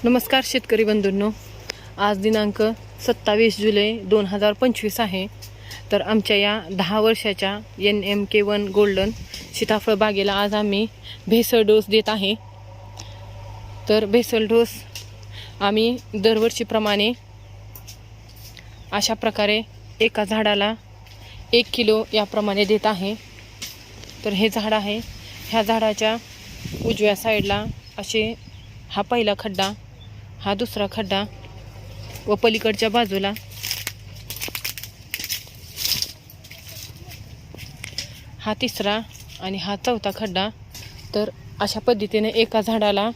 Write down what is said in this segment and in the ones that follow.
नमस्कार शेतकरी बंधूंनो, आज दिनांक 27 जुलै 2025 आहे. तर आमच्या या 10 वर्षाच्या NMK1 गोल्डन सीताफळ बागेला आज आम्ही भेसळ डोस देत आहे. तर भेसळ डोस आम्ही दरवर्षीप्रमाणे अशा प्रकारे एका झाडाला 1 किलो याप्रमाणे देत आहे. तर हे झाड आहे, ह्या झाडाच्या उजव्या साईडला असे हा पहिला खड्डा, हा दुसरा खड्डा व पलीकडच्या बाजूला हा तिसरा आणि हा चौथा खड्डा. तर अशा पद्धतीने एका झाडाला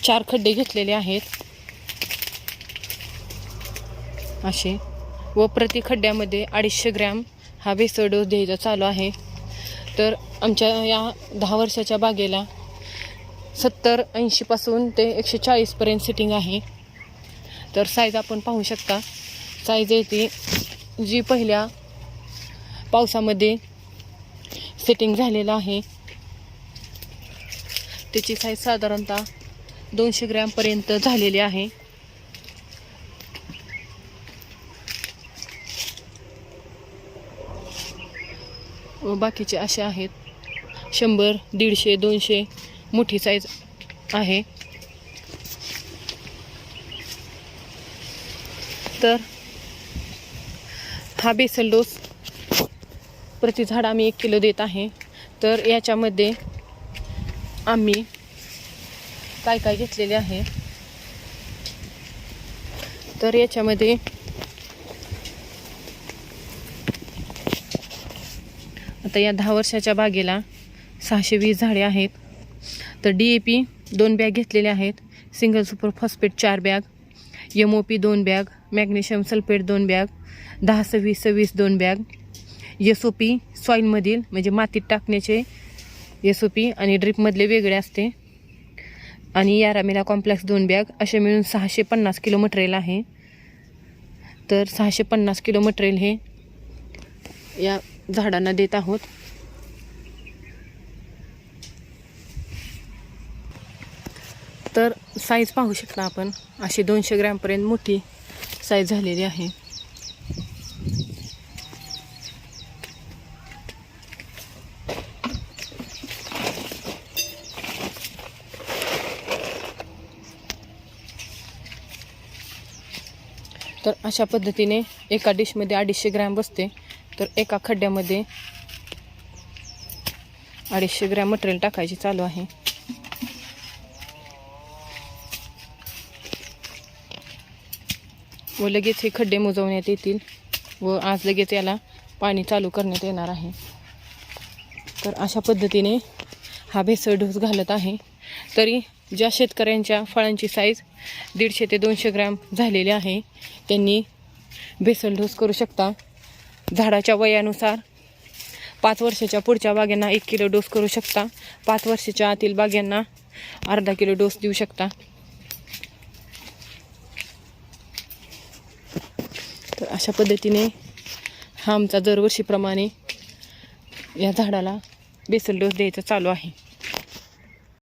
4 खड्डे घेतलेले आहेत असे, व प्रति खड्ड्यामध्ये 250 ग्रॅम हा भेसळ डोस द्यायचा चालू आहे. तर आमच्या या 10 वर्षाच्या बागेला 70-80 पासून ते 140 पर्यंत सेटिंग आहे. तर साईज आपण पाहू शकता. साईज येते जी पहिल्या पावसामध्ये सेटिंग झालेला आहे त्याची साईज साधारणतः 200 ग्रॅम पर्यंत झालेली आहे. व बाकीचे असे आहेत 100, 150, 200 मोठी साईज आहे. तर हा बेसल डोस प्रति झाड आम्ही 1 किलो देत आहे. तर याच्यामध्ये आम्ही काय काय घेतलेले आहे, तर याच्यामध्ये आता या 10 वर्षाच्या बागेला 620 झाडे आहेत. तर DAP 2 बॅग घेतलेले आहेत, single super phosphate 4 bag, MOP 2 bag, magnesium sulphate 2 bag, 10-26-26 2 bag, SOP सॉईलमधील म्हणजे मातीत टाकण्याचे SOP आणि ड्रिपमधले वेगळे असते, आणि यारामिला कॉम्प्लेक्स 2 बॅग, असे मिळून 650 किलो मटेरियल आहे. तर 650 किलो मटेरियल हे या झाडांना देत आहोत. तर साईज पाहू शकता आपण, अशी 200 ग्रॅमपर्यंत मोठी साईज झालेली आहे. तर अशा पद्धतीने एका डिशमध्ये 250 ग्रॅम बसते. तर एका खड्ड्यामध्ये 250 ग्रॅम मटेरियल टाकायचे चालू आहे. व लगेच हे खड्डे मुजवण्यात येतील व आज लगेच याला पाणी चालू करण्यात येणार आहे. तर अशा पद्धतीने हा भेसळ डोस घालत आहे. तरी ज्या शेतकऱ्यांच्या फळांची साईज 150 ते 200 ग्रॅम झालेली आहे त्यांनी भेसळ डोस करू शकता. झाडाच्या वयानुसार 5 वर्षाच्या पुढच्या बागांना 1 किलो डोस करू शकता, 5 वर्षाच्या आतील बागांना अर्धा किलो डोस देऊ शकता. तर अशा पद्धतीने हा आमचा दरवर्षीप्रमाणे या झाडाला बेसल डोस द्यायचा चालू आहे.